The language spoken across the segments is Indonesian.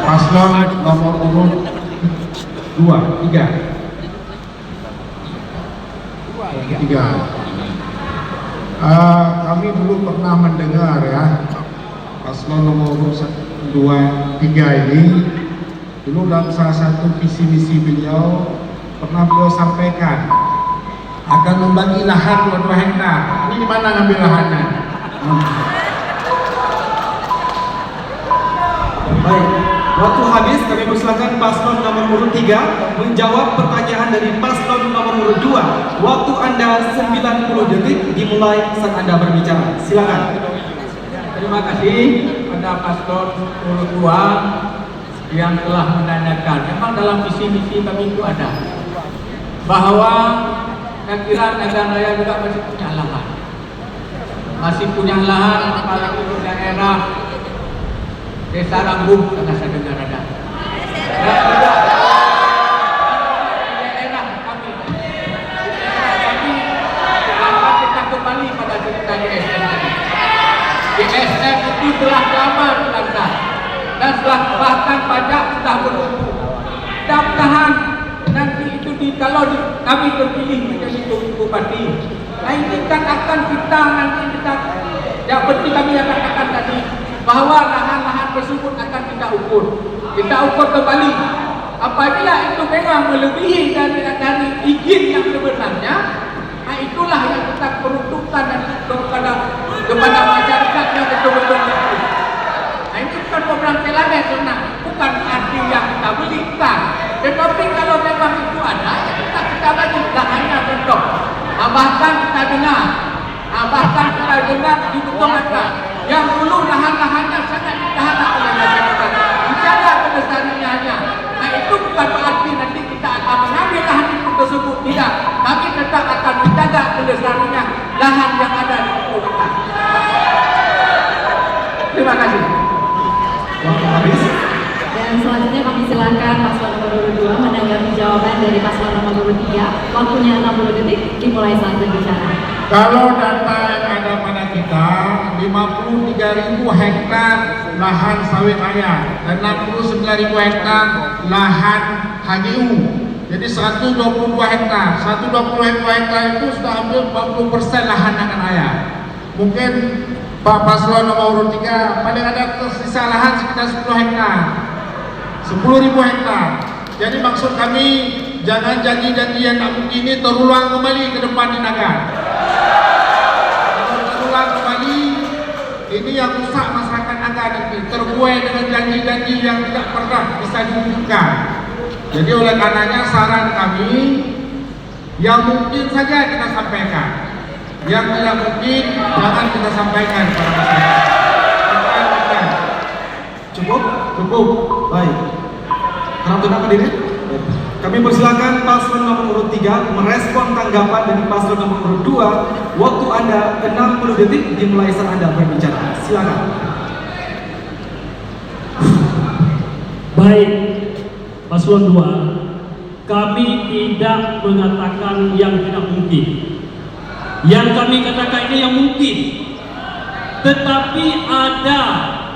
Paslon nomor urut 2, 3. Kami belum pernah mendengar ya paslon nomor urut 2, 3 ini. Dulu dalam salah satu visi misi beliau pernah beliau sampaikan akan membagi lahan 2 hektar. Ini di mana ngambil lahannya? Baik, waktu habis. Kami persilakan paslon nomor urut 3 menjawab pertanyaan dari paslon nomor urut 2. Waktu Anda 90 detik dimulai saat Anda berbicara. Silakan. Terima kasih pada paslon urut 2 yang telah menanyakan. Memang dalam visi misi kami itu ada bahwa saya kira Nagan Raya juga masih punya lahan, apalagi di daerah Desa Rambung, karena saya dengar ada. Dan juga daerah kami akan kita kembali pada cerita DSM tadi. DSM itu telah lama dilanggar dan setelah bahkan pajak sudah bertumbuh. Mudah-mudahan nanti itu kami terpilih menjadi bupati. Nah ini kan akan kita yang penting kami akan katakan tadi bahwa lahan-lahan tersebut akan kita ukur kembali. Apabila itu memang melebihi dari izin yang sebenarnya, nah itulah yang kita peruntukkan dan kepada masyarakat yang betul-betul itu. Nah ini bukan program Telaga senang, bukan arti yang kita beli, bukan. Tetapi kalau memang itu ada, ya kita bagi lahannya contoh. Bahkan kita dengar di Bukomata yang dulu lahan-lahannya sangat ditahan oleh masyarakat, dijaga kelestariannya. Nah itu bukan berarti nanti kita akan mengambil lahan itu tersebut, tidak. Kami tetap akan menjaga kelestariannya lahan yang ada di Bukomata. Terima kasih. Waktu habis. Dan selanjutnya kami silakan paslon nomor urut 2 menanggapi jawaban dari paslon nomor urut 3. Waktunya 60 detik dimulai saat berbicara. Kalau data yang ada pada kita 53.000 hektar lahan sawit raya dan 69.000 hektar lahan HGU. Jadi 122 hektar. 122 hektar itu sudah hampir 40% lahan akan raya. Mungkin Pak Paslon nomor urut 3 paling ada tersisa lahan sekitar 10 hektar. 10.000 hektar. Jadi maksud kami jangan janji-janji yang tak mungkin ini terulang kembali ke depan di Nagan. Terulang kembali, ini yang rusak masyarakat Nagan nanti, terbuai dengan janji-janji yang tidak pernah bisa diwujudkan. Jadi oleh karenanya saran kami yang mungkin saja kita sampaikan, yang tidak mungkin jangan kita sampaikan kepada masyarakat. Cukup? Cukup. Baik. Harap tenang hadirin. Kami persilakan paslon nomor urut 3 merespon tanggapan dari paslon nomor urut 2. Waktu Anda 60 detik dimulai saat Anda berbicara. Silakan. Baik, paslon 2, kami tidak mengatakan yang tidak mungkin. Yang kami katakan ini yang mungkin. Tetapi ada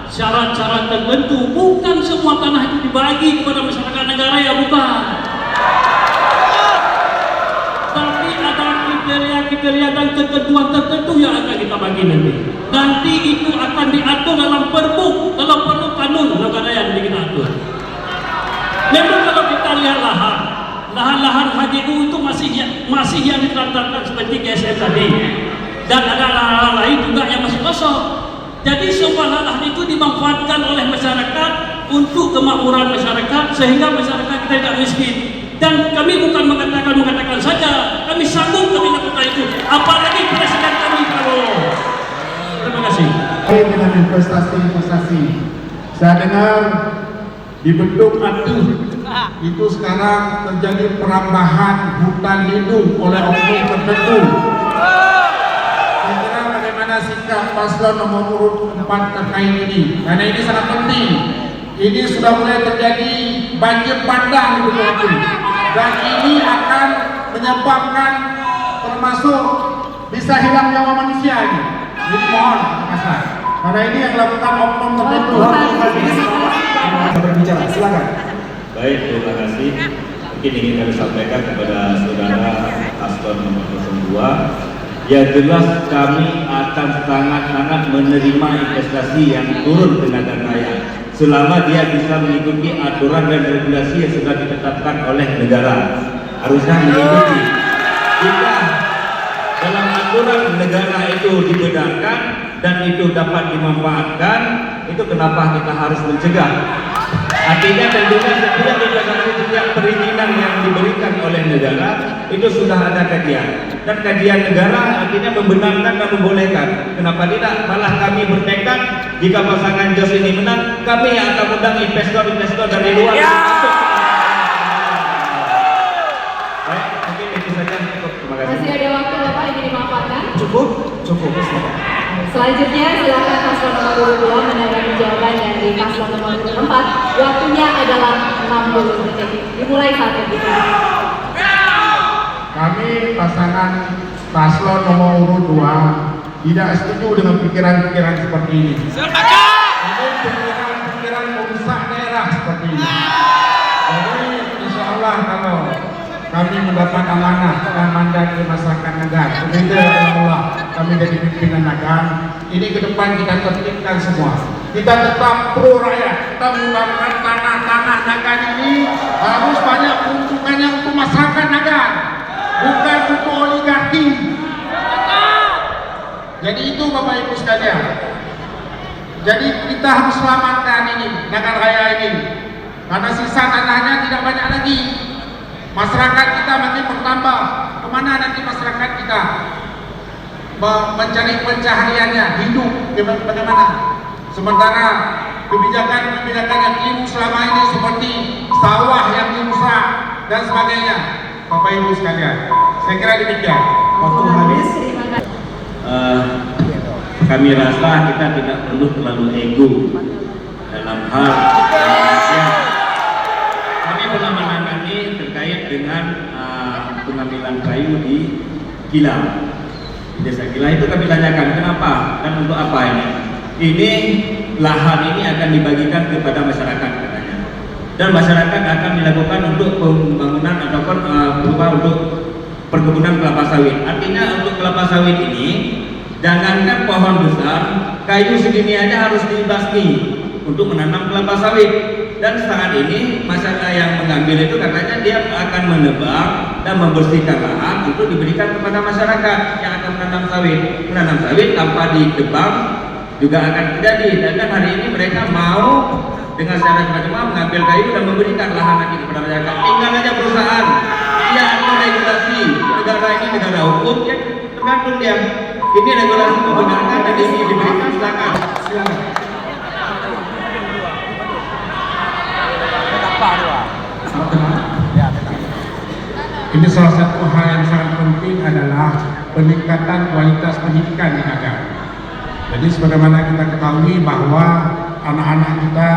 syarat-syarat tertentu. Bukan semua tanah itu dibagi kepada masyarakat negara, ya bukan. Tapi ada kriteria-kriteria dan ketentuan tertentu yang akan kita bagi nanti. Nanti itu akan diatur dalam perbu, dalam perbu kanun negara yang kita atur. Memang kalau kita lihat lahan-lahan HGU itu masih yang diterapkan seperti GSM tadi. Dan ada lahan lain juga yang masih kosong. Jadi semua lahan itu dimanfaatkan oleh masyarakat untuk kemakmuran masyarakat sehingga masyarakat kita tidak miskin. Dan kami bukan mengatakan saja, kami sanggup kami lakukan itu. Apalagi presiden kami Prabowo. Terima kasih. Dengan investasi, saya dengar di Bendung Atuh itu sekarang terjadi perambahan hutan lindung oleh oknum tertentu. Kira-kira bagaimana sikap paslon nomor urut 4 terkait ini? Karena ini sangat penting. Ini sudah mulai terjadi banjir bandang di Bendung Atuh, dan ini akan menyebabkan termasuk bisa hilang nyawa manusia ini. Jadi mohon masyarakat, karena ini yang dilakukan oknum tertentu. Berbicara. silakan. Baik, terima kasih. Mungkin ingin kami sampaikan kepada saudara paslon nomor 02. Ya jelas kami akan sangat-sangat menerima investasi yang turun tenaga kerja selama dia bisa mengikuti aturan dan regulasi yang sudah ditetapkan oleh negara. Harusnya mengikuti. Jika dalam aturan negara itu dibenarkan dan itu dapat dimanfaatkan, itu kenapa kita harus mencegah? Artinya tentunya setiap investasi, setiap perizinan yang diberikan oleh negara itu sudah ada kajian, dan kajian negara artinya membenarkan dan membolehkan. Kenapa tidak? Malah kami bertekad jika pasangan Jos ini menang, kami yang akan undang investor-investor dari luar. Baik, mungkin itu saja. Terima kasih. Masih ada waktu Bapak ingin dimanfaatkan? Cukup, silakan. Selanjutnya silakan paslon nomor 22 menanggapi jawaban dari paslon nomor 4. Waktunya adalah 60 detik. Dimulai saat berbicara. Kami pasangan paslon nomor urut 2 tidak setuju dengan pikiran-pikiran seperti ini. Kami pikiran-pikiran merusak daerah seperti ini. Jadi insya Allah kalau kami mendapat amanah dan mandat dari masyarakat Nagan, insya Allah kami jadi pimpinan Nagan. Ini ke depan kita tertibkan semua. Kita tetap pro rakyat. Kita menggunakan tanah-tanah Nagan ini harus banyak peruntukannya untuk masyarakat Nagan, bukan untuk oligarki. Jadi itu Bapak Ibu sekalian. Jadi kita harus selamatkan ini Nagan Raya ini, karena sisa tanahnya tidak banyak lagi. Masyarakat kita makin bertambah. Kemana nanti masyarakat kita mencari pencahariannya, hidup bagaimana? Sementara kebijakan-kebijakan yang keliru selama ini seperti sawah yang dirusak dan sebagainya. Bapak Ibu sekalian, saya kira demikian. Waktu habis. Terima kasih. Kami rasa kita tidak perlu terlalu ego dalam hal kami pernah menangani terkait dengan pengambilan kayu di Kilang, di Desa Kilang. Itu kami tanyakan kenapa dan untuk apa ini. Ini lahan ini akan dibagikan kepada masyarakat katanya, dan masyarakat akan dilakukan untuk pembangunan ataupun berupa untuk perkebunan kelapa sawit. Artinya untuk kelapa sawit ini jangankan pohon besar, kayu segini aja harus dibasmi untuk menanam kelapa sawit. Dan saat ini masyarakat yang mengambil itu katanya dia akan menebang dan membersihkan lahan untuk diberikan kepada masyarakat yang akan menanam sawit. Menanam sawit tanpa ditebang juga akan terjadi. Dan hari ini mereka mau dengan syarat macam-macam mengambil kayu dan memberikan lahan lagi kepada masyarakat. Tinggal aja perusahaan, dia ada regulasi. Negara ini negara hukum, ya tergantung dia. Ini regulasi membenarkan dan ini diberikan silakan. Ini salah satu hal yang sangat penting adalah peningkatan kualitas pendidikan di Nagan. Jadi sebagaimana kita ketahui bahwa anak-anak kita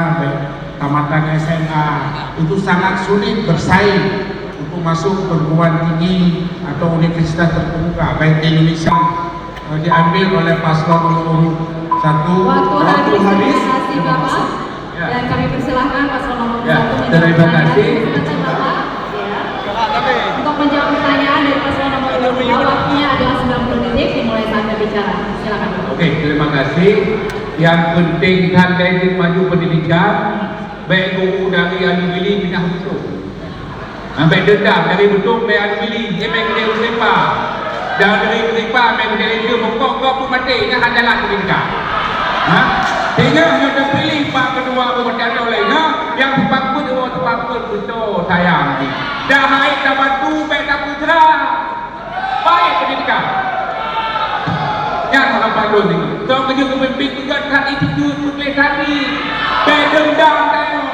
tamatan SMA itu sangat sulit bersaing untuk masuk perguruan tinggi atau universitas terkemuka baik di Indonesia. Diambil oleh paslon nomor 1. Waktu habis. Terima kasih Bapak. Dan kami persilahkan paslon nomor 1 terima kasih. Untuk menjawab pertanyaan dari paslon nomor 2, waktunya adalah 90 detik dimulai saat berbicara. Silakan. Oke, terima kasih. Yang penting tanda ingin maju pendidikan, baik guru dari anu bili pindah betul. Baik dendam dari betul baik anu bili, dia main gede usipa. Dan dari usipa main gede itu mengkok pun mati, ini adalah pendidikan. Sehingga yang terpilih Pak Kedua Berkata olehnya yang sepakut betul sayang ni. Dah haid dah bantu baik dah putra. Baik pendidikan. Yang orang bagus ni. So kerja pemimpin juga kat institut peklik tadi. Baik dendam tengok.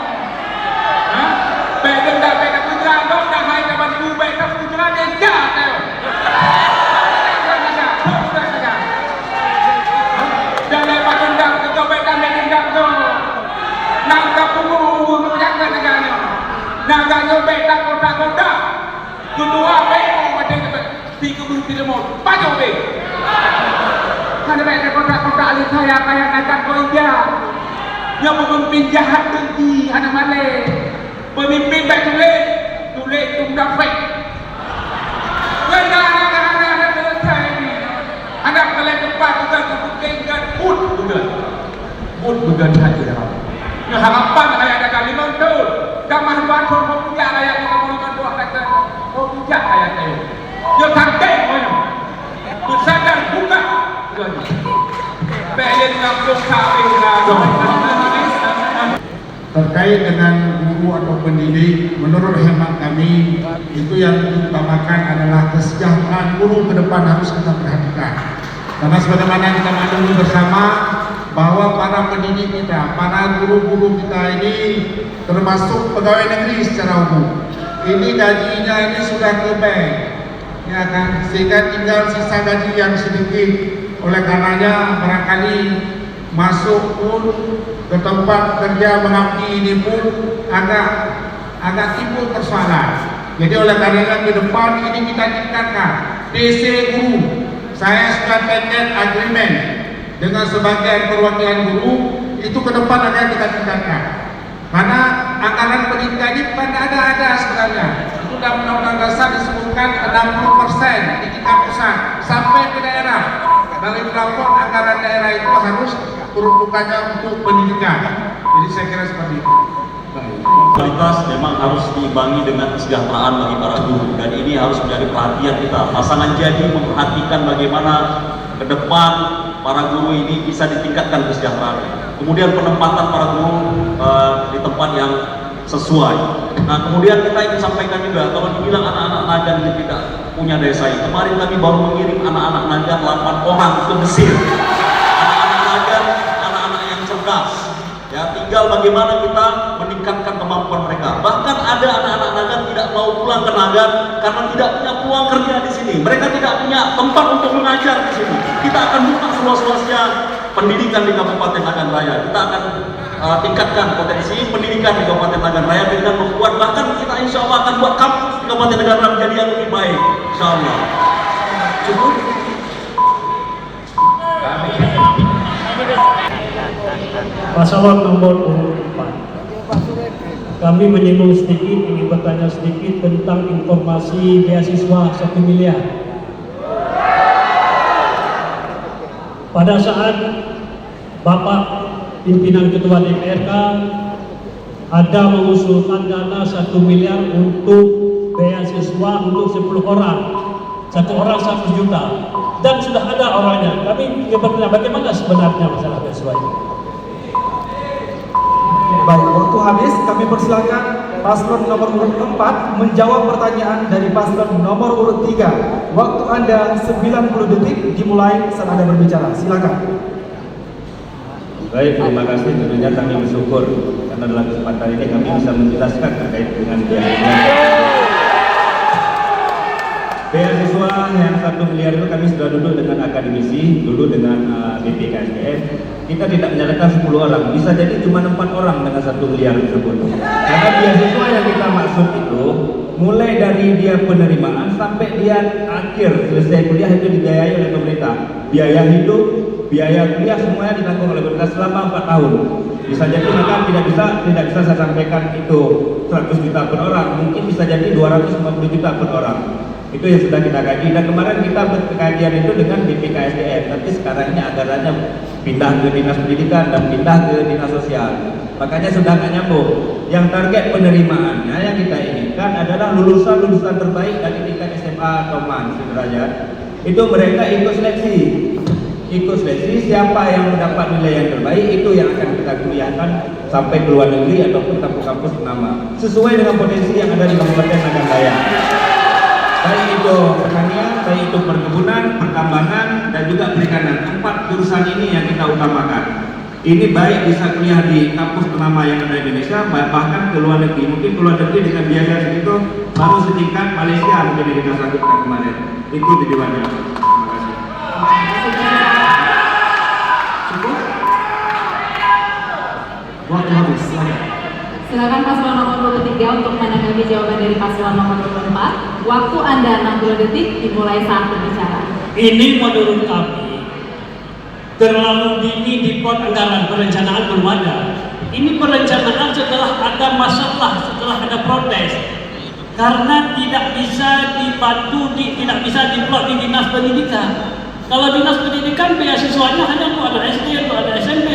Baik dendam baik dah putra. Kau dah haid dah bantu baik dah putra dia jah tengok. Naganya baik tak kotak-kotak. Kedua baik macam tiga puluh tidak mau. Pajak baik. Ada baik kotak-kotak alih kaya naga kau iya. Yang memimpin jahat dengki anak malay. Bapak ayah ada kali betul. Kamah dua ton mau bijak ayah kita mau dua kata. Mau bijak ayah saya. Yo tangkei kono. Bersadar buka. Belen ngapung kawin Terkait dengan guru atau pendidik, menurut hemat kami itu yang diutamakan adalah kesejahteraan guru ke depan harus kita perhatikan. Karena sebagaimana kita maklumi bersama bahwa para pendidik kita, para guru-guru kita ini termasuk pegawai negeri secara umum. Ini gajinya ini sudah ke bank, ya kan? Sehingga tinggal sisa gaji yang sedikit. Oleh karenanya barangkali masuk pun ke tempat kerja mengabdi ini pun agak timbul persoalan. Jadi oleh karenanya ke depan ini kita tingkatkan DC guru. Saya sudah teken agreement dengan sebagian perwakilan guru, itu ke depan akan kita tingkatkan. Karena anggaran pendidikan ini bukan ada sebenarnya. Itu dalam Undang-Undang Dasar disebutkan 60% di tingkat pusat sampai ke daerah. Dari plafon anggaran daerah itu harus peruntukannya untuk pendidikan. Jadi saya kira seperti itu. Kualitas memang harus diimbangi dengan kesejahteraan bagi para guru, dan ini harus menjadi perhatian kita. Pasangan jadi memperhatikan bagaimana ke depan para guru ini bisa ditingkatkan kesejahteraan. Kemudian penempatan para guru di tempat yang sesuai. Nah, kemudian kita ingin sampaikan juga, kalau dibilang anak-anak Nagan ini tidak punya daya saing, kemarin kami baru mengirim anak-anak Nagan 8 orang ke Mesir. Anak-anak Nagan, anak-anak yang cerdas. Ya, tinggal bagaimana kita meningkatkan kemampuan mereka. Bahkan ada anak-anak Nagan tidak mau pulang ke Nagan karena tidak punya peluang kerja di sini. Mereka tidak punya tempat untuk mengajar di sini. Kita akan buka seluas-luasnya pendidikan di Kabupaten Nagan Raya. Kita akan tingkatkan potensi pendidikan di Kabupaten Nagan Raya dengan membuat, bahkan kita insya Allah akan buat kampus di Kabupaten Nagan Raya menjadi yang lebih baik. Insya Allah. Cukup. Pasalon nomor urut 4. Kami menyinggung sedikit, ingin bertanya sedikit tentang informasi beasiswa 1 miliar. Pada saat Bapak pimpinan Ketua DPRK ada mengusulkan dana 1 miliar untuk beasiswa untuk 10 orang. 1 orang 1 juta. Dan sudah ada orangnya. Kami bertanya bagaimana sebenarnya masalah beasiswa ini. Baik, waktu habis, kami persilakan paslon nomor urut 4 menjawab pertanyaan dari paslon nomor urut 3. Waktu Anda 90 detik dimulai saat Anda berbicara. Silakan. Baik, terima kasih. Tentunya kami bersyukur karena dalam kesempatan ini kami bisa menjelaskan terkait dengan beasiswa yang 1 miliar itu. Kami sudah duduk dengan akademisi, dulu dengan BPKSDM. Kita tidak menyalahkan 10 orang, bisa jadi cuma 4 orang dengan 1 miliar tersebut. Karena beasiswa yang kita maksud itu mulai dari dia penerimaan sampai dia akhir selesai kuliah itu dibiayai oleh pemerintah. Biaya hidup, biaya kuliah semuanya ditanggung oleh pemerintah selama 4 tahun. Bisa jadi maka tidak bisa saya sampaikan itu 100 juta per orang, mungkin bisa jadi 250 juta per orang. Itu yang sudah kita kaji, dan kemarin kita berkajian itu dengan BPKSDM. Tapi sekarang ini anggarannya pindah ke dinas pendidikan dan pindah ke dinas sosial, makanya sudah nggak nyambung. Yang target penerimaannya yang kita inginkan adalah lulusan terbaik dari tingkat SMA atau MAN sederajat. Itu mereka ikut seleksi siapa yang mendapat nilai yang terbaik, itu yang akan kita kuliahkan sampai ke luar negeri ataupun kampus-kampus ternama sesuai dengan potensi yang ada di Kabupaten Nagan Raya. Baik itu pertanian, baik itu perkebunan, pertambangan, dan juga perikanan. 4 jurusan ini yang kita utamakan. Ini baik bisa kuliah di kampus ternama yang ada di Indonesia, bahkan ke luar negeri. Mungkin ke luar negeri dengan biaya segitu baru setingkat Malaysia mungkin yang kita sangkutkan kemarin. Itu tujuannya. Terima kasih. Cukup. Waktu habis. Silakan. Silakan paslon nomor urut 3 untuk menanggapi jawaban dari paslon nomor urut 4. Waktu Anda 60 detik dimulai saat berbicara. Ini menurut kami terlalu dini di pot anggaran, perencanaan belum ada. Ini perencanaan setelah ada masalah, setelah ada protes. Karena tidak bisa dibantu, tidak bisa diplot di dinas pendidikan. Kalau dinas pendidikan beasiswanya hanya untuk ada SD atau ada SMP.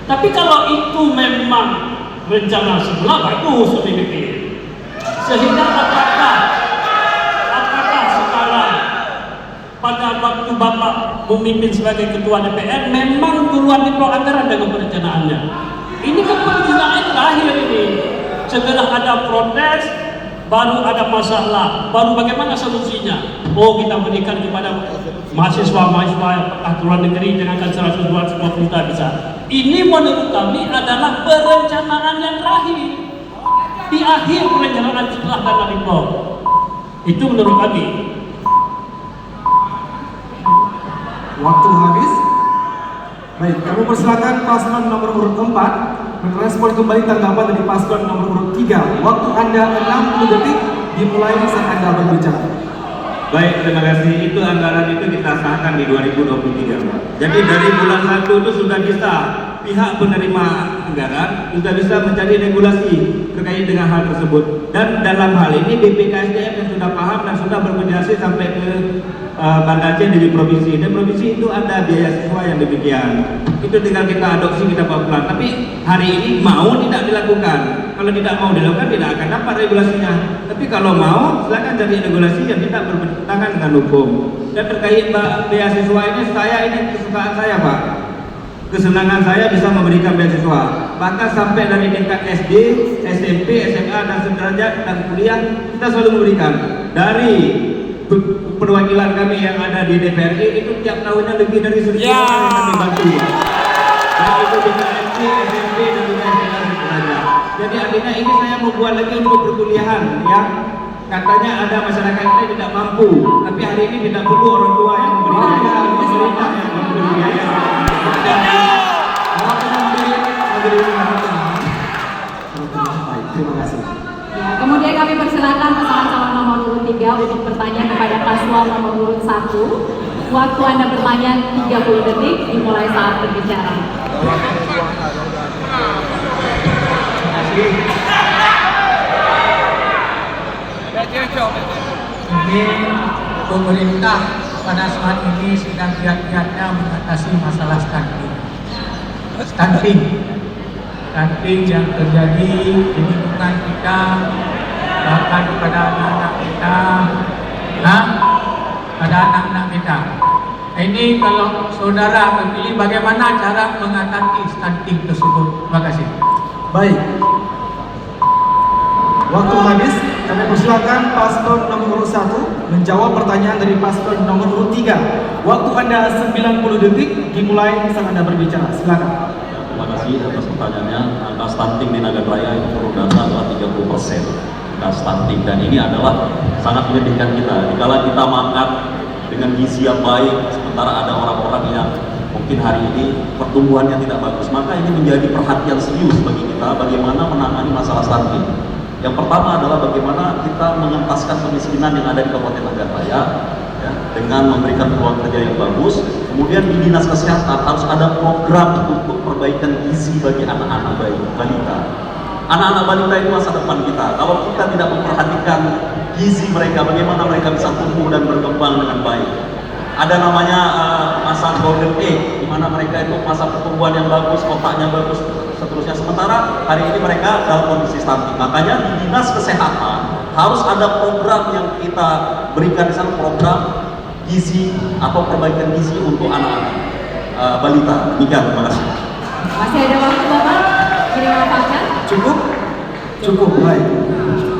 Tapi kalau itu memang rencana semula, bagus PBB. Sehingga apakah sekarang pada waktu Bapak memimpin sebagai Ketua DPR memang duluan di pro anggaran dengan perencanaannya? Ini kan perencanaan terakhir ini. Setelah ada protes, baru ada masalah, baru bagaimana solusinya? Oh, kita berikan kepada mahasiswa-mahasiswa yang pernah ke luar negeri dengan 150 juta bisa. Ini menurut kami adalah perencanaan yang terakhir. Di akhir perencanaan setelah dana impor. Itu menurut kami. Waktu habis. Baik, kami persilakan paslon nomor urut 4 merespon kembali tanggapan dari paslon nomor urut 3. Waktu Anda 60 detik dimulai saat Anda berbicara. Baik, terima kasih. Itu anggaran itu kita sahkan di 2023, Pak. Jadi dari bulan 1 itu sudah bisa pihak penerima anggaran sudah bisa mencari regulasi terkait dengan hal tersebut. Dan dalam hal ini BPKSDM yang sudah paham dan sudah berkoordinasi sampai ke Banda Aceh dari provinsi. Dan provinsi itu ada biaya siswa yang demikian. Itu tinggal kita adopsi, kita pelan. Tapi hari ini mau tidak dilakukan. Kalau tidak mau dilakukan tidak akan dapat regulasinya. Tapi kalau mau silakan cari regulasi yang tidak bertentangan dengan hukum. Dan terkait beasiswa ini kesukaan saya, Pak. Kesenangan saya bisa memberikan beasiswa. Bahkan sampai dari tingkat SD, SMP, SMA dan sederajat dan kuliah kita selalu memberikan. Dari perwakilan kami yang ada di DPRI itu tiap tahunnya lebih dari 1.000 orang yang kami bantu. Dan itu juga SD, SMP dan juga SMA sederajat. Jadi artinya ini saya membuat lagi untuk perkuliahan ya. Katanya ada masyarakat kita tidak mampu, tapi hari ini tidak perlu orang tua yang memberi biaya, pemerintah yang memberi biaya. Terima kasih. Ya, kemudian kami persilakan pasangan calon nomor urut 3 untuk bertanya kepada paslon nomor urut 1. Waktu Anda bertanya 30 detik dimulai saat berbicara. Ini pemerintah pada saat ini sedang giat-giatnya mengatasi masalah stunting yang terjadi di lingkungan kita, bahkan pada anak-anak kita. Ini kalau saudara memilih bagaimana cara mengatasi stunting tersebut. Terima kasih. Baik. Waktu habis, kami persilakan paslon nomor urut 1 menjawab pertanyaan dari paslon nomor urut 3. Waktu Anda 90 detik dimulai saat Anda berbicara. Silakan. Terima kasih atas pertanyaannya. Angka stunting di Nagan Raya itu menurut data adalah 30%. Angka stunting, dan ini adalah sangat menyedihkan kita. Dikala kita makan dengan gizi yang baik, sementara ada orang-orang yang mungkin hari ini pertumbuhannya tidak bagus, maka ini menjadi perhatian serius bagi kita bagaimana menangani masalah stunting. Yang pertama adalah bagaimana kita mengentaskan kemiskinan yang ada di Kabupaten Nagan Raya ya, dengan memberikan peluang kerja yang bagus. Kemudian di Dinas Kesehatan harus ada program untuk perbaikan gizi bagi anak-anak balita. Anak-anak balita itu masa depan kita. Kalau kita tidak memperhatikan gizi mereka, bagaimana mereka bisa tumbuh dan berkembang dengan baik. Ada namanya masa golden age, di mana mereka itu masa pertumbuhan yang bagus, otaknya bagus, seterusnya. Sementara hari ini mereka dalam kondisi stunting. Makanya di Dinas Kesehatan harus ada program yang kita berikan di sana, program gizi atau perbaikan gizi untuk anak-anak balita. Demikian, terima kasih. Masih ada waktu Bapak? Dimanfaatkan? Cukup, baik.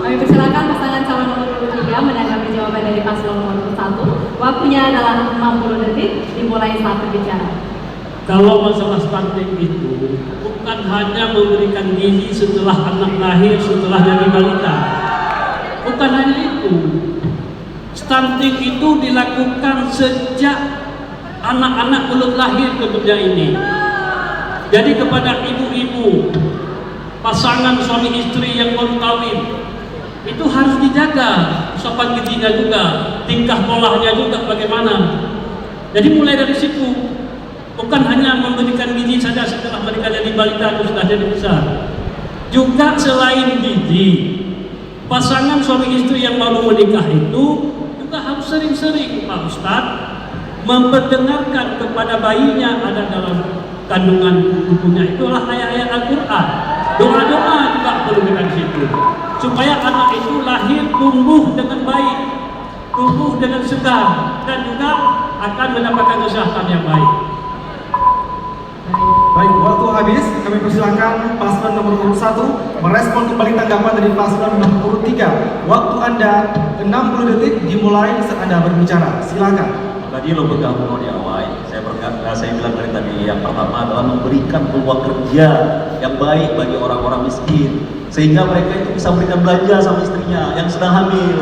Kami persilakan pasangan calon nomor urut 3 menanggapi jawaban dari paslon nomor urut 1. Waktunya adalah 60 detik dimulai saat berbicara. Kalau masalah stunting itu bukan hanya memberikan gizi setelah anak lahir, setelah jadi balita. Bukan hanya itu. Stunting itu dilakukan sejak anak-anak belum lahir tentunya ini. Jadi kepada ibu-ibu, pasangan suami istri yang baru kawin, itu harus dijaga sopan gizinya juga, tingkah polanya juga bagaimana. Jadi mulai dari situ, bukan hanya memberikan gizi saja setelah mereka jadi balita atau sudah jadi besar. Juga selain gizi, pasangan suami istri yang baru menikah itu juga harus sering-sering Pak Ustadz memperdengarkan kepada bayinya ada dalam kandungan bukunya itulah ayat-ayat Al-Quran. Doa-doa juga perlu kita di situ, supaya anak itu lahir tumbuh dengan baik, tumbuh dengan segar, dan juga akan mendapatkan kesehatan yang baik. Baik, waktu habis. Kami persilakan paslon nomor urut 1 merespon kembali tanggapan dari paslon nomor urut 3. Waktu Anda 60 detik dimulai saat Anda berbicara. Silakan. Tadi lo bergabung di awal, saya bilang dari tadi yang pertama adalah memberikan peluang kerja yang baik bagi orang-orang miskin, sehingga mereka itu bisa memberikan belanja sama istrinya yang sedang hamil.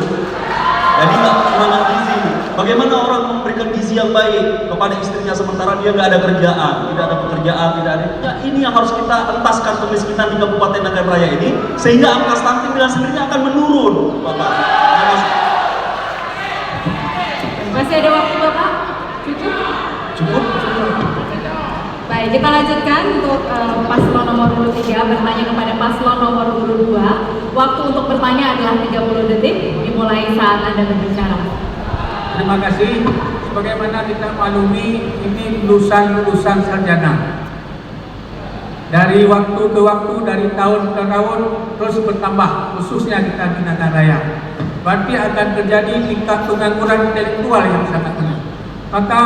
Jadi nggak kekurangan gizi. Bagaimana orang memberikan gizi yang baik kepada istrinya sementara dia nggak ada kerjaan, tidak ada pekerjaan, tidak ada. Ya, ini yang harus kita entaskan kemiskinan di Kabupaten Nagan Raya ini, sehingga angka stunting dengan sendirinya akan menurun, Bapak. Masih ada waktu Bapak? Cukup? Cukup? Baik, kita lanjutkan untuk paslon nomor urut 3 bertanya kepada paslon nomor urut 2. Waktu untuk bertanya adalah 30 detik dimulai saat Anda berbicara. Terima kasih. Sebagaimana kita maklumi, ini lulusan sarjana. Dari waktu ke waktu, dari tahun ke tahun terus bertambah, khususnya kita di Nagan Raya. Berarti akan terjadi tingkat pengangguran intelektual yang sangat tinggi. Maka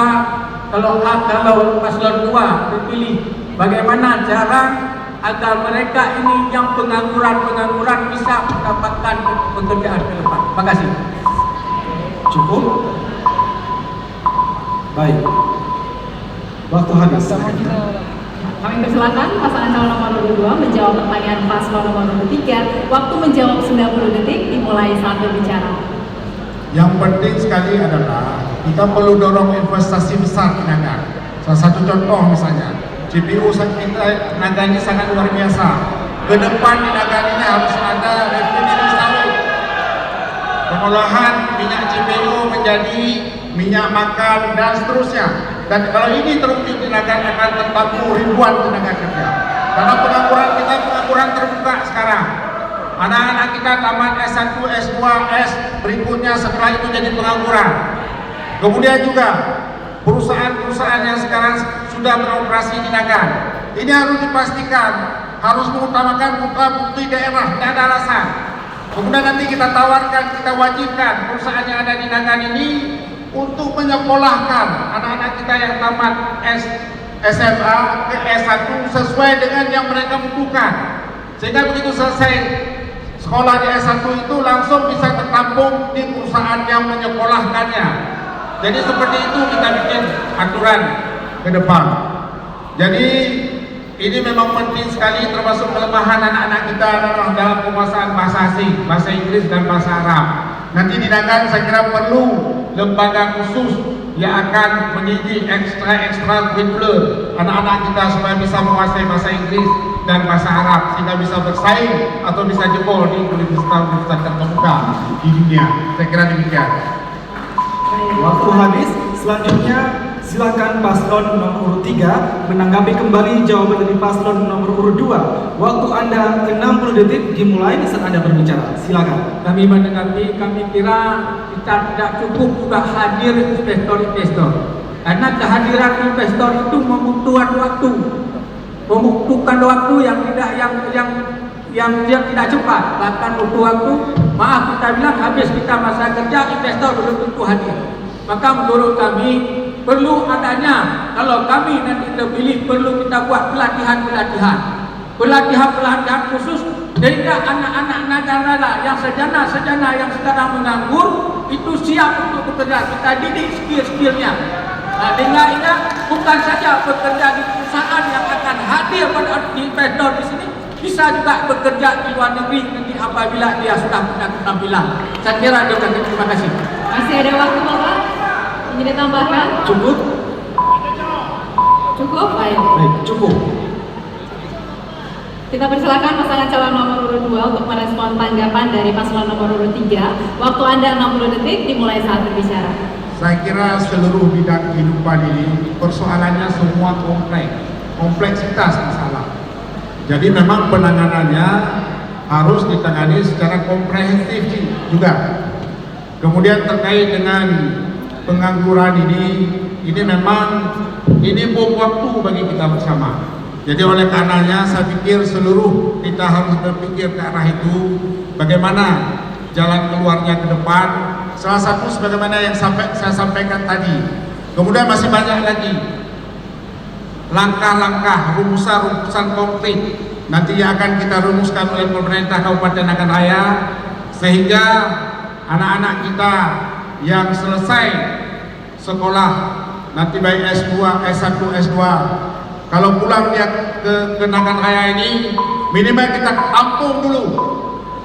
kalau paslon 2 terpilih, bagaimana cara agar mereka ini yang pengangguran bisa mendapatkan pekerjaan ke depan? Terima kasih. Cukup? Baik. Waktu habis. Kami persilakan pasangan calon nomor urut 2 menjawab pertanyaan paslon nomor urut 3. Waktu menjawab 90 detik dimulai saat berbicara. Yang penting sekali adalah kita perlu dorong investasi besar di Nagan. Salah satu contoh misalnya, CPO kita Nagan ini sangat luar biasa. Ke depan di Nagan ini harus ada refinery sawit, pengolahan minyak CPO menjadi minyak makan dan seterusnya. Dan kalau ini terwujud di Nagan akan tertampung ribuan tenaga kerja. Karena pengangguran terbuka sekarang. Anak-anak kita tamat S1, S2, S berikutnya setelah itu jadi pengangguran. Kemudian juga perusahaan-perusahaan yang sekarang sudah beroperasi di Nagan. Ini harus dipastikan, harus mengutamakan bukti daerah, tidak ada alasan. Kemudian nanti kita tawarkan, kita wajibkan perusahaan yang ada di Nagan ini untuk menyekolahkan anak-anak kita yang tamat SMA ke S1 sesuai dengan yang mereka butuhkan. Sehingga begitu selesai sekolah di S1 itu langsung bisa tertampung di perusahaan yang menyekolahkannya. Jadi seperti itu kita bikin aturan ke depan. Jadi ini memang penting sekali, termasuk kelemahan anak-anak kita adalah dalam penguasaan bahasa asing, bahasa Inggris dan bahasa Arab. Nanti di Nagan saya kira perlu lembaga khusus yang akan mendidik ekstra kurikuler anak-anak kita supaya bisa menguasai bahasa Inggris dan bahasa Arab sehingga bisa bersaing atau bisa jebol di universitas terkemuka di dunia. Saya kira demikian. Waktu habis. Selanjutnya silakan paslon nomor urut 3 menanggapi kembali jawaban dari paslon nomor urut 2. Waktu Anda 60 detik dimulai saat Anda berbicara. Silakan. Kami menanggapi, kami kira kita tidak cukup juga hadir investor-investor. Karena kehadiran investor itu membutuhkan waktu yang tidak cepat, bahkan butuh waktu. Maaf kita bilang habis kita masa kerja, investor belum tentu hadir. Maka menurut kami perlu adanya, kalau kami nanti terpilih, perlu kita buat pelatihan khusus sehingga anak-anak Nagan Raya yang sarjana yang sekarang menganggur itu siap untuk bekerja. Kita didik skill-skillnya. Nah, dengan ini bukan saja bekerja di perusahaan yang akan hadir pada investor di sini, bisa juga bekerja di luar negeri nanti apabila dia sudah punya keterampilan. Saya kira demikian. Terima kasih. Masih ada waktu Bapak? Ingin ditambahkan? Cukup? Cukup? Baik. Baik, cukup. Kita persilakan pasangan calon nomor urut 2 untuk merespon tanggapan dari paslon nomor urut 3. Waktu Anda 60 detik dimulai saat berbicara. Saya kira seluruh bidang kehidupan ini persoalannya semua kompleksitas masalah. Jadi memang penanganannya harus ditangani secara komprehensif juga. Kemudian terkait dengan pengangguran ini ini memang ini bom waktu bagi kita bersama. Jadi oleh karenanya saya pikir seluruh kita harus berpikir ke arah itu, bagaimana jalan keluarnya ke depan. Salah satu sebagaimana yang saya sampaikan tadi. Kemudian masih banyak lagi langkah-langkah, rumusan-rumusan konkret nanti yang akan kita rumuskan oleh pemerintah Kabupaten Nagan Raya, sehingga anak-anak kita yang selesai sekolah nanti baik S2, S1, S2, kalau pulang dia ke Nagan Raya ini minimal kita tampung dulu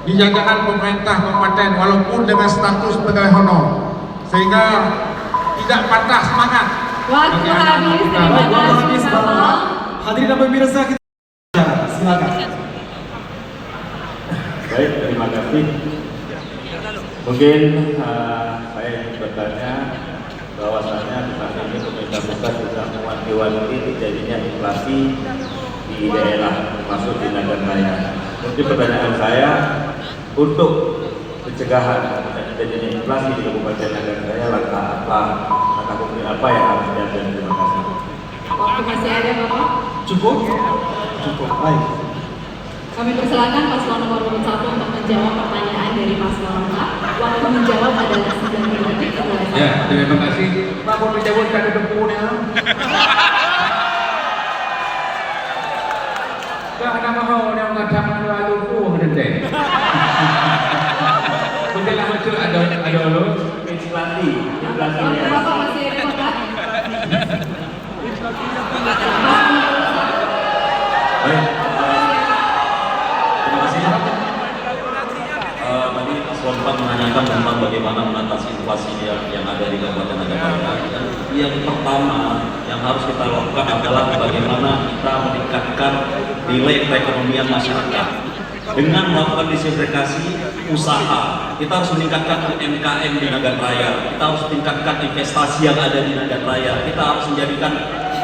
di jajaran pemerintah kabupaten walaupun dengan status pegawai honor, sehingga tidak patah semangat. Waktu habis, terima Waktu kasih habis, Bapak. Bapak. Hadirin dan pemirsa, kita silakan. Baik, terima kasih. Mungkin saya ingin bertanya bahwasanya di saat ini pemerintah pusat sudah mewanti-wanti terjadinya inflasi di daerah termasuk di Nagan Raya. Mungkin pertanyaan saya, untuk pencegahan terjadinya inflasi di Kabupaten Nagan Raya, langkah konkret apa yang harus diambil? Terima kasih. Waktu masih ada Bapak. Cukup? Cukup. Baik. Kami persilakan paslon nomor urut 1 untuk menjawab pertanyaan dari paslon 4. Waktu menjawab adalah 9 detik. Ya, terima kasih. Pak pun menjawab kata depunya. Kau ada mahu yang mengatakan lalu pun nanti. Mungkin lah macam ada lo. Inflasi Waktu ya. Bapak masih ada Bapak. Baik, terima kasih. Tadi Paslon 4 menanyakan tentang bagaimana mengatasi inflasi yang ada di Kabupaten Nagan Raya. Yang pertama yang harus kita lakukan adalah bagaimana kita meningkatkan nilai perekonomian masyarakat dengan melakukan diversifikasi usaha. Kita harus meningkatkan UMKM di Nagan Raya. Kita harus tingkatkan investasi yang ada di Nagan Raya. Kita harus menjadikan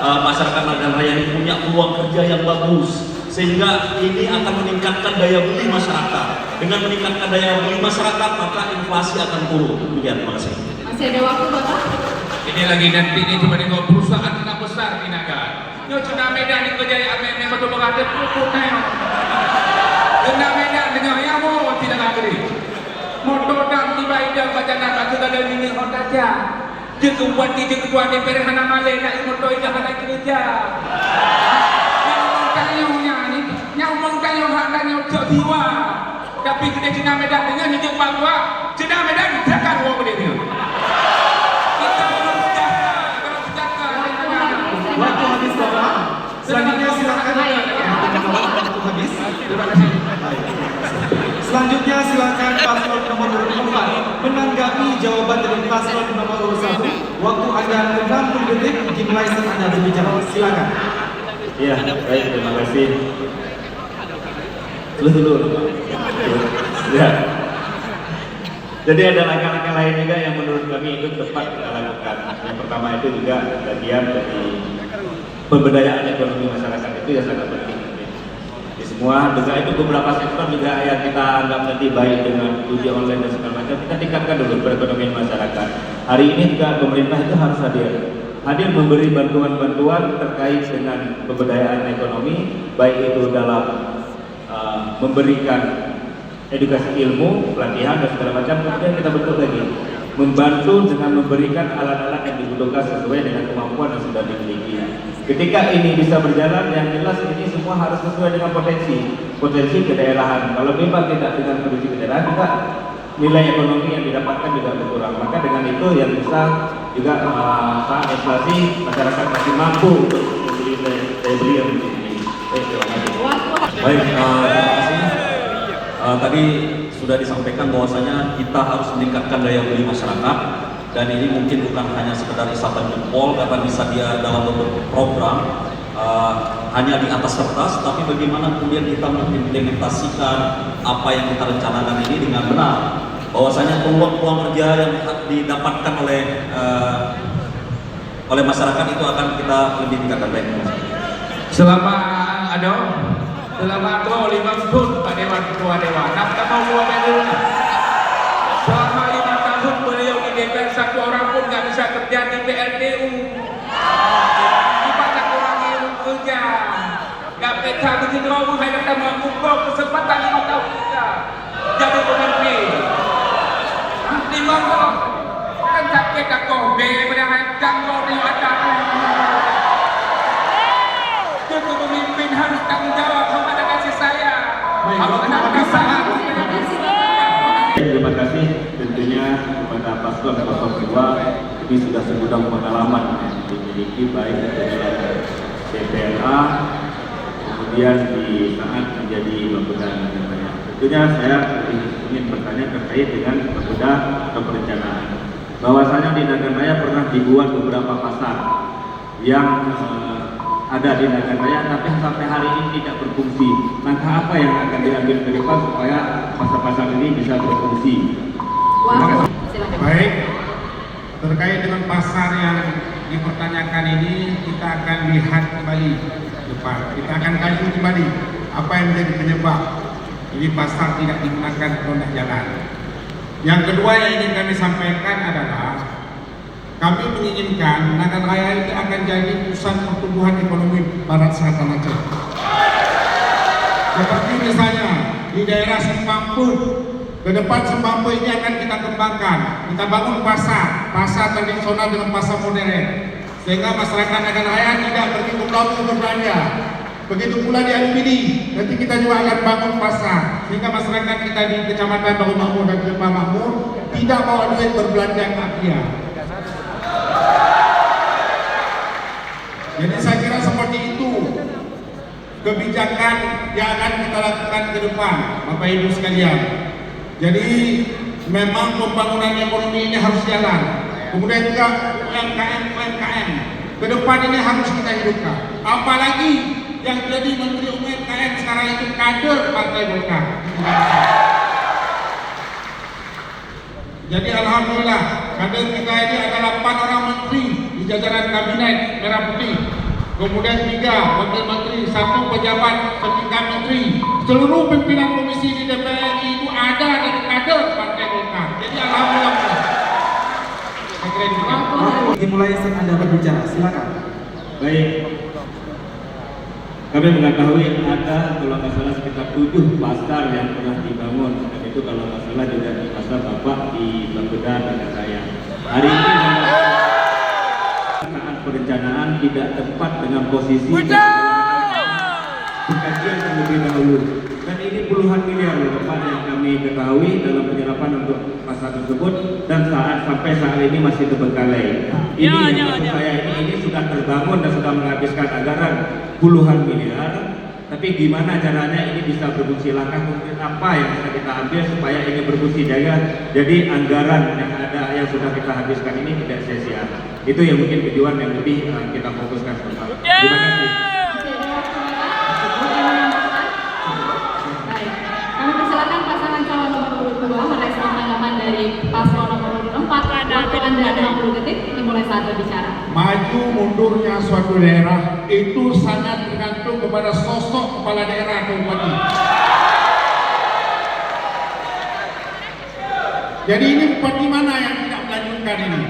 masyarakat Nagan Raya ini punya peluang kerja yang bagus, sehingga ini akan meningkatkan daya beli masyarakat. Dengan meningkatkan daya beli masyarakat, maka inflasi akan turun. Demikian, terima kasih. Masih ada waktu Bapak. Ini lagi nanti ini cuma dengan perusahaan anak besar di Nagan. Yo cina Medan ni kejayaan memang betul berada pupuk neo. Kena Medan dengan yang mau tidak negeri. Motor dan tiba ida baca nak kata ada ini honda aja. Jika buat di ketua DPR hana malai nak motor ida hana kerja. Yang mengkayu hak dan yang tak jiwa. Tapi kita cina Medan dengan hidup bangga. Cina Medan takkan uang dia. Waktu habis, Bapak. Selanjutnya silakan. Waktu habis. Terima kasih. Baik. Selanjutnya silakan paslon nomor urut 4 menanggapi jawaban dari paslon nomor urut 1. Waktu Anda 60 detik dimulai saat Anda berbicara. Silakan. Ya, baik, terima kasih. Dulu. Ya. Jadi ada langkah-langkah lain juga yang menurut kami itu tepat kita lakukan. Yang pertama itu juga bagian dari pemberdayaan ekonomi masyarakat itu yang sangat penting. Di semua, juga itu beberapa sektor juga yang kita anggap nanti baik dengan uji online dan segala macam, kita tingkatkan dulu perekonomian masyarakat. Hari ini juga pemerintah itu harus hadir memberi bantuan-bantuan terkait dengan pemberdayaan ekonomi, baik itu dalam memberikan edukasi ilmu, pelatihan dan segala macam. Kemudian kita bentuk lagi membantu dengan memberikan alat-alat yang dibutuhkan sesuai dengan kemampuan yang sudah dimiliki. Ketika ini bisa berjalan, yang jelas ini semua harus sesuai dengan potensi kedaerahan. Kalau memang tidak dengan kondisi kedaerahan, juga nilai ekonomi yang didapatkan juga berkurang. Maka dengan itu yang bisa juga saat inflasi masyarakat masih mampu untuk membeli daya beli yang lebih tinggi. Terima kasih. Baik, terima kasih. Tadi sudah disampaikan bahwasanya kita harus meningkatkan daya beli masyarakat, dan ini mungkin bukan hanya sekedar isapan jempol karena bisa dia dalam bentuk program hanya di atas kertas, tapi bagaimana kemudian kita mengimplementasikan apa yang kita rencanakan ini dengan benar, bahwasanya peluang-peluang kerja yang didapatkan oleh masyarakat itu akan kita lebih tingkatkan. Baik. Selama ada selama 5 tahun Pak Dewan Ketua Dewan, nak mau buat dulu. Selama 5 tahun beliau di DPR, satu orang pun nggak bisa kerja di PLTU. Kita tak kurangi kerja. Gak pecah begitu orang hai kata membuka kesempatan 5 tahun kita jadi pemimpin. Di mana kan sakit tak kau pada jangan di ada. Jadi pemimpin harus tanggung jawab kepada kasih sayang. Kalau kena kesalahan. Terima kasih tentunya kepada paslon 02. Ini sudah segudang pengalaman yang dimiliki baik dalam CPLA kemudian di saat menjadi Bapeda Nagan Raya. Tentunya saya ingin bertanya terkait dengan Bapeda atau perencanaan. Bahwasanya di Nagan Raya pernah dibuat beberapa pasar yang ada di Nagan Raya tapi sampai hari ini tidak berfungsi. Langkah apa yang akan diambil ke depan supaya pasar-pasar ini bisa berfungsi? Wah, silakan. Baik, terkait dengan pasar yang dipertanyakan ini kita akan lihat kembali depan. Kita akan kaji kembali apa yang menjadi penyebab ini pasar tidak digunakan untuk jalan. Yang kedua yang ingin kami sampaikan adalah kami menginginkan Nagan Raya itu akan jadi pusat pertumbuhan ekonomi Barat Selatan Aceh. Seperti misalnya di daerah Sempangput, ke depan Sempangput ini akan kita kembangkan. Kita bangun pasar tradisional dengan pasar modern, sehingga masyarakat Nagan Raya tidak pergi ke Pulau berbelanja. Begitu pula di Alumini, nanti kita juga akan bangun pasar, sehingga masyarakat kita di Kecamatan Baru Makmur dan Lembah Makmur tidak bawa duit berbelanja ke Akia. Jadi saya kira seperti itu kebijakan yang akan kita lakukan ke depan, Bapak Ibu sekalian. Jadi memang pembangunan ekonomi ini harus jalan. Kemudian juga UMKM ke depan ini harus kita hidupkan. Apalagi yang jadi Menteri UMKM sekarang itu kader Partai Golkar. Jadi alhamdulillah kader kita ini adalah 4 orang menteri di jajaran kabinet merah putih. Kemudian 3 wakil menteri, 1 pejabat setingkat menteri. Seluruh pimpinan komisi di DPR itu ada dari kader Partai Golkar. Jadi alhamdulillah. Saya kira itu. Dimulai saat Anda berbicara, silakan. Baik, kami mengetahui ada kalau nggak salah sekitar 7 pasar yang pernah dibangun, dan itu kalau nggak salah juga di pasar Bapak di Bapeda Nagan Raya. Hari ini saat perencanaan tidak tepat dengan posisi kajian terlebih dahulu, dan ini puluhan miliar Bapak yang kami ketahui dalam penyerapan untuk pasar tersebut, dan sampai saat ini masih terbengkalai. Ini maksud saya ini sudah terbangun dan sudah menghabiskan anggaran puluhan miliar, tapi gimana caranya ini bisa berfungsi? Langkah konkret apa yang bisa kita ambil supaya ini berfungsi jadi anggaran yang ada yang sudah kita habiskan ini tidak sia-sia. Itu yang mungkin tujuan yang lebih kita fokuskan. Terima kasih. Baik, kami persilakan pasangan calon nomor urut 2 merespon tanggapan dari paslon nomor urut 4. Waktu Anda 60 detik dimulai saat berbicara. Maju mundurnya suatu daerah itu sangat tergantung kepada sosok kepala daerah atau bupati. Jadi ini bupati mana yang tidak melanjutkan ini?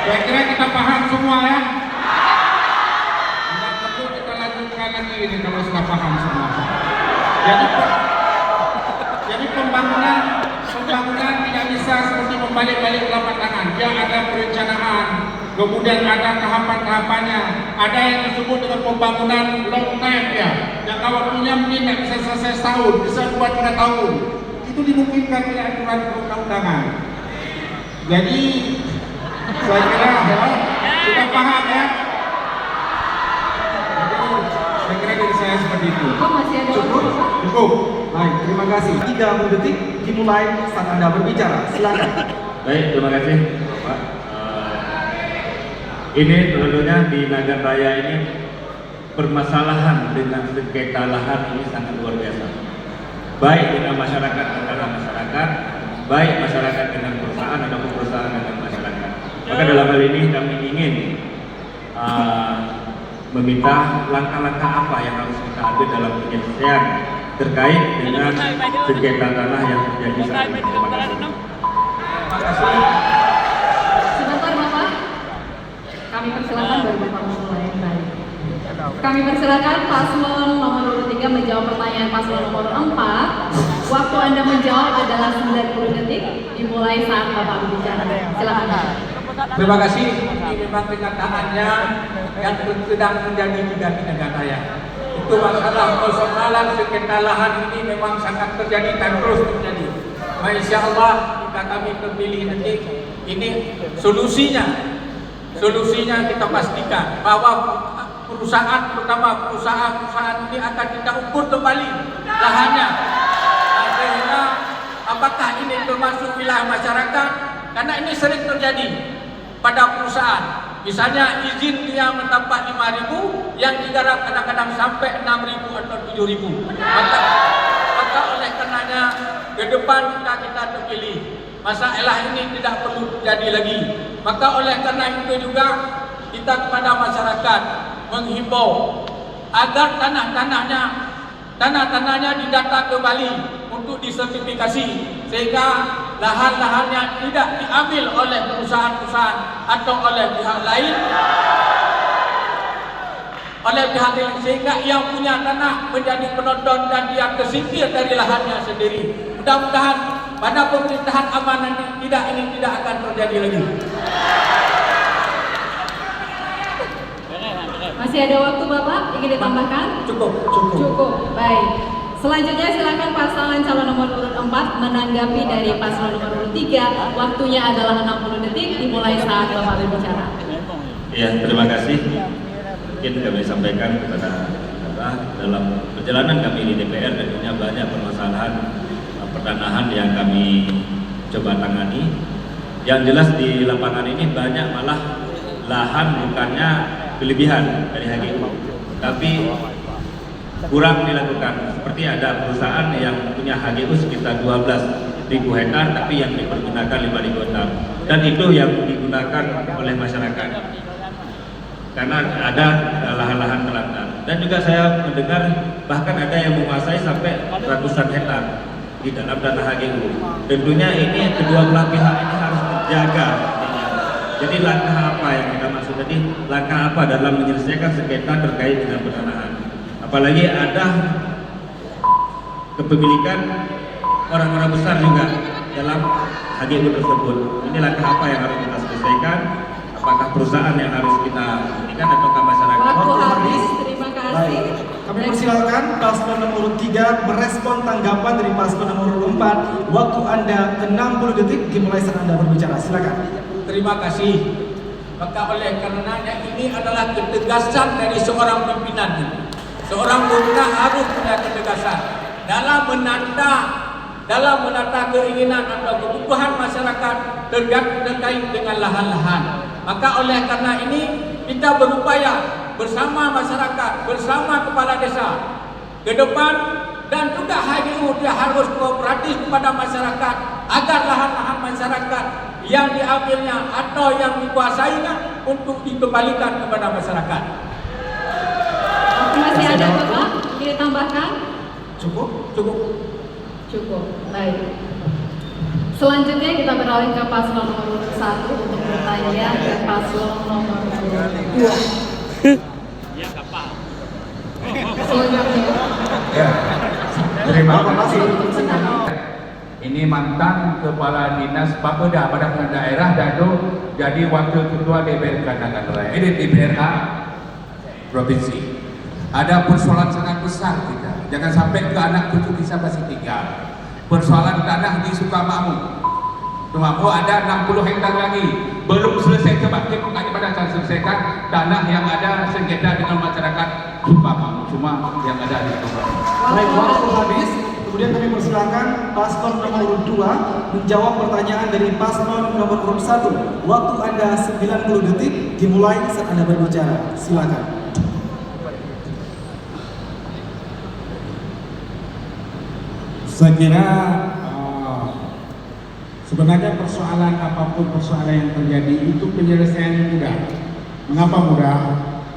Saya kira kita paham semua ya. Tidak perlu kita lanjutkan lagi ini kalau sudah paham semua. Jadi pembangunan tidak bisa seperti membalik-balik telapak tangan. Dia ada perencanaan, kemudian ada tahapan-tahapannya. Ada yang disebut dengan pembangunan long term ya, yang waktunya mungkin tidak bisa selesai setahun, bisa 2-3 tahun. Itu dimungkinkan oleh aturan perundang-undangan. Jadi saya kira sudah paham ya. Saya kira dari saya seperti itu. Masih ada Cukup? Cukup. Baik, terima kasih. 30 detik dimulai saat Anda berbicara, silakan. Baik, terima kasih Pak. Ini tentunya di Nagan Raya ini permasalahan dengan sengketa lahan ini sangat luar biasa. Baik dengan masyarakat antara masyarakat, baik masyarakat dengan perusahaan ataupun perusahaan dengan masyarakat. Maka dalam hal ini kami ingin meminta langkah-langkah apa yang harus kita ambil dalam penyelesaian terkait dengan sengketa tanah yang terjadi saat ini. Terima kasih. Terima kasih. Sebentar Bapak, kami persilakan baru Bapak memulai kembali. Kami persilakan paslon nomor urut 3 menjawab pertanyaan paslon nomor 4. Waktu Anda menjawab adalah 90 detik, dimulai saat Bapak berbicara. Silakan. Terima kasih. Ini memang kenyataannya yang sedang terjadi di negara raya. Itu masalah persoalan sengketa lahan ini memang sangat terjadi dan terus terjadi. Masya Allah, jika kami terpilih nanti, ini solusinya kita pastikan bahwa perusahaan ini akan kita ukur kembali lahannya. Sehingga apakah ini termasuk wilayah masyarakat? Karena ini sering terjadi pada perusahaan. Misalnya izin dia mendapat 5.000, yang digarap kadang-kadang sampai 6.000 atau 7.000. Maka oleh karenanya ke depan kita terpilih, masalah ini tidak perlu terjadi lagi. Maka oleh karena itu juga kita kepada masyarakat menghimbau agar tanah-tanahnya didata kembali untuk disertifikasi, sehingga lahan-lahannya tidak diambil oleh perusahaan-perusahaan atau oleh pihak lain, sehingga yang punya tanah menjadi penonton dan dia tersingkir dari lahannya sendiri. Mudah-mudahan pada pemerintahan amanah ini tidak akan terjadi lagi. Masih ada waktu Bapak, ingin ditambahkan? Cukup. Baik. Selanjutnya silakan pasangan calon nomor urut 4 menanggapi dari paslon nomor urut 3. Waktunya adalah 60 detik, dimulai saat Bapak berbicara. Ya, terima kasih. Mungkin kami sampaikan kepada dalam perjalanan kami di DPR tentunya banyak permasalahan pertanahan yang kami coba tangani. Yang jelas di lapangan ini banyak malah lahan bukannya kelebihan dari HGU, tapi kurang dilakukan. Seperti ada perusahaan yang punya HGU sekitar 12.000 hektar, tapi yang dipergunakan 5.000 hektar, dan itu yang digunakan oleh masyarakat karena ada lahan-lahan terlantar. Dan juga saya mendengar bahkan ada yang menguasai sampai ratusan hektar di dalam tanah HGU. Tentunya ini kedua belah pihak ini harus terjaga. Jadi langkah apa yang kita maksud tadi? Langkah apa dalam menyelesaikan sengketa terkait dengan pertanahan? Apalagi ada kepemilikan orang-orang besar juga dalam HGU tersebut. Ini langkah apa yang harus kita selesaikan? Apakah perusahaan yang harus kita berikan ataukah masyarakat? Waktu habis, terima kasih. Baik. Kami persilakan paslon nomor 3 merespon tanggapan dari paslon nomor 4. Waktu Anda 60 detik dimulai saat Anda berbicara. Silakan. Terima kasih. Maka oleh karenanya ini adalah ketegasan dari seorang pimpinan. Seorang pimpinan harus punya ketegasan dalam menata keinginan atau kebutuhan masyarakat terkait dengan lahan-lahan. Maka oleh karena ini kita berupaya bersama masyarakat, bersama kepala desa ke depan, dan juga HGU dia harus kooperatif kepada masyarakat agar lahan-lahan masyarakat yang diambilnya atau yang dikuasainya untuk dikembalikan kepada masyarakat. Masih ada Bapak, ingin ditambahkan? Cukup. Baik. Selanjutnya kita beralih ke paslon nomor 1 untuk bertanya ke paslon nomor 2. Selanjutnya. Ya. Terima kasih. Ini mantan Kepala Dinas Bapeda pada daerah dan itu jadi Wakil Ketua DPRK Nagan Raya. Ini DPRK Provinsi. Ada persoalan sangat besar kita. Jangan sampai ke anak cucu kita masih tinggal. Persoalan tanah di Sukamakmur. Sukamakmur ada 60 hektar lagi. Belum selesai, coba kita pada selesaikan tanah yang ada sengketa dengan masyarakat Sukamakmur. Cuma yang ada di Sukamakmur. Baik, waktu habis. Kemudian kami persilakan paslon nomor 2 menjawab pertanyaan dari paslon nomor 1. Waktu Anda 90 detik dimulai saat Anda berbicara. Silakan. Saya kira sebenarnya persoalan apapun persoalan yang terjadi itu penyelesaian mudah. Mengapa mudah?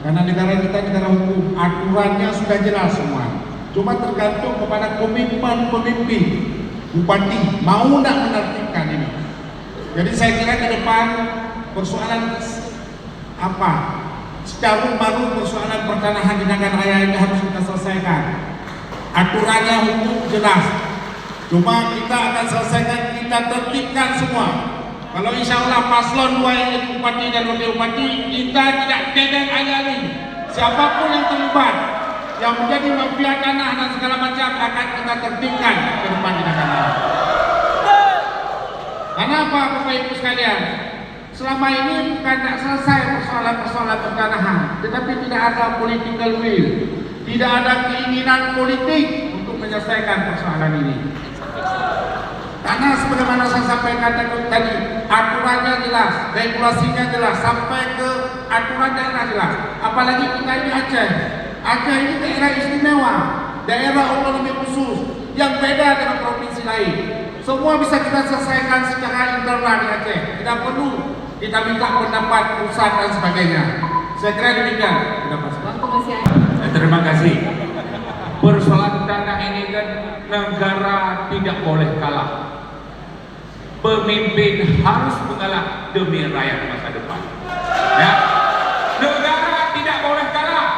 Karena negara kita negara hukum, aturannya sudah jelas semua. Cuma tergantung kepada komitmen pemimpin, bupati mau tidak menertibkan ini. Jadi saya kira ke depan persoalan apa? Secara baru persoalan pertanahan di Nagan Raya ini harus kita selesaikan. Aturannya hukum jelas. Cuma kita akan selesaikan, kita tertibkan semua. Kalau insya Allah paslon 2 yang bupati dan wakil bupati, kita tidak pegang ayali. Siapapun yang terlibat, yang menjadi mafia tanah dan segala macam akan kita tertibkan ke depan di Nagan Raya. Karena apa Bapak Ibu sekalian? Selama ini bukan tidak selesai persoalan-persoalan pertanahan, tetapi tidak ada political will, tidak ada keinginan politik untuk menyelesaikan persoalan ini. Karena sebagaimana saya sampaikan tadi, aturannya jelas, regulasinya jelas, sampai ke aturan daerah jelas. Apalagi kita ini Aceh. Aceh ini daerah istimewa, daerah otonomi khusus yang beda dengan provinsi lain. Semua bisa kita selesaikan secara internal di Aceh. Tidak perlu kita minta pendapat pusat dan sebagainya. Saya kira demikian pendapat saya. Waktu masih ada. Terima kasih. Persoalan tanah ini kan negara tidak boleh kalah. Pemimpin harus mengalah demi rakyat masa depan. Ya, negara tidak boleh kalah.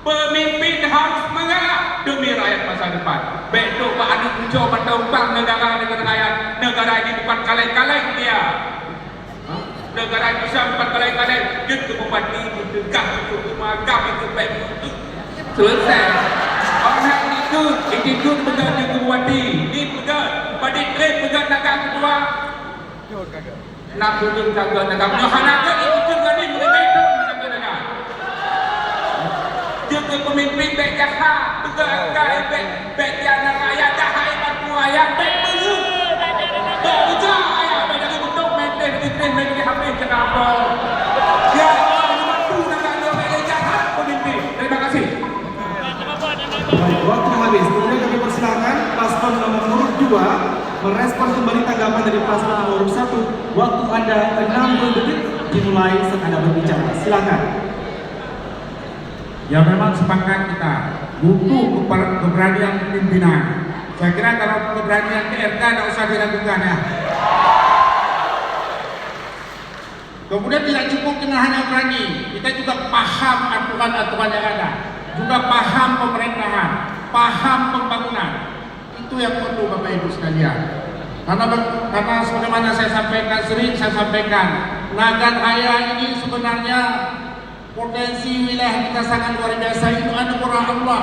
Pemimpin harus mengalah demi rakyat masa depan. Baik tu Pak Anu mencoba tentang negara dengan rakyat. Negara ini bukan kaleng-kaleng dia. Negara ini bisa bukan kaleng-kaleng. Dia ke bupati, tegak, ke magam, ke baik. Selesai. Orang itu pegang ke bupati. Ini pegang. Pada trade pegang negara kedua. Nak turun kagak negara. Nak itu kan ini mereka itu negara. Dia ke pemimpin baik jahat. Pegang baik jahat rakyat jahat bantu rakyat baik betul. Tak betul ayah baik dari bentuk maintain lagi habis cakap apa. Ya, bantu negara baik jahat pemimpin. Terima kasih. Baik, waktu habis. Kemudian kami persilakan paslon nomor urut 2 merespon kembali tanggapan dari paslon nomor urut 1. Waktu Anda 60 detik dimulai saat Anda berbicara. Silakan. Ya memang sepakat kita butuh keberanian pimpinan. Saya kira kalau keberanian TRK tidak usah diragukan ya. Kemudian tidak cukup dengan hanya berani, kita juga paham aturan-aturan yang ada, juga paham pemerintahan, paham pembangunan. Itu yang perlu Bapak Ibu sekalian. Karena sebagaimana saya sampaikan, sering saya sampaikan, Nagan Raya ini sebenarnya potensi wilayah kita sangat luar biasa. Itu anugerah Allah,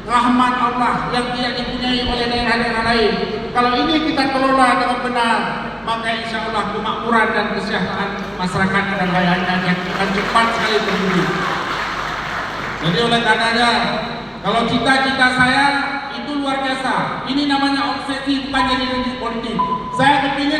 rahmat Allah yang tidak dipunyai oleh daerah-daerah lain. Kalau ini kita kelola dengan benar, maka insya Allah kemakmuran dan kesejahteraan masyarakat dan rakyatnya akan cepat sekali terwujud. Jadi oleh karenanya, kalau cita-cita saya itu luar biasa. Ini namanya obsesi, bukan jadi politik. Saya kepingin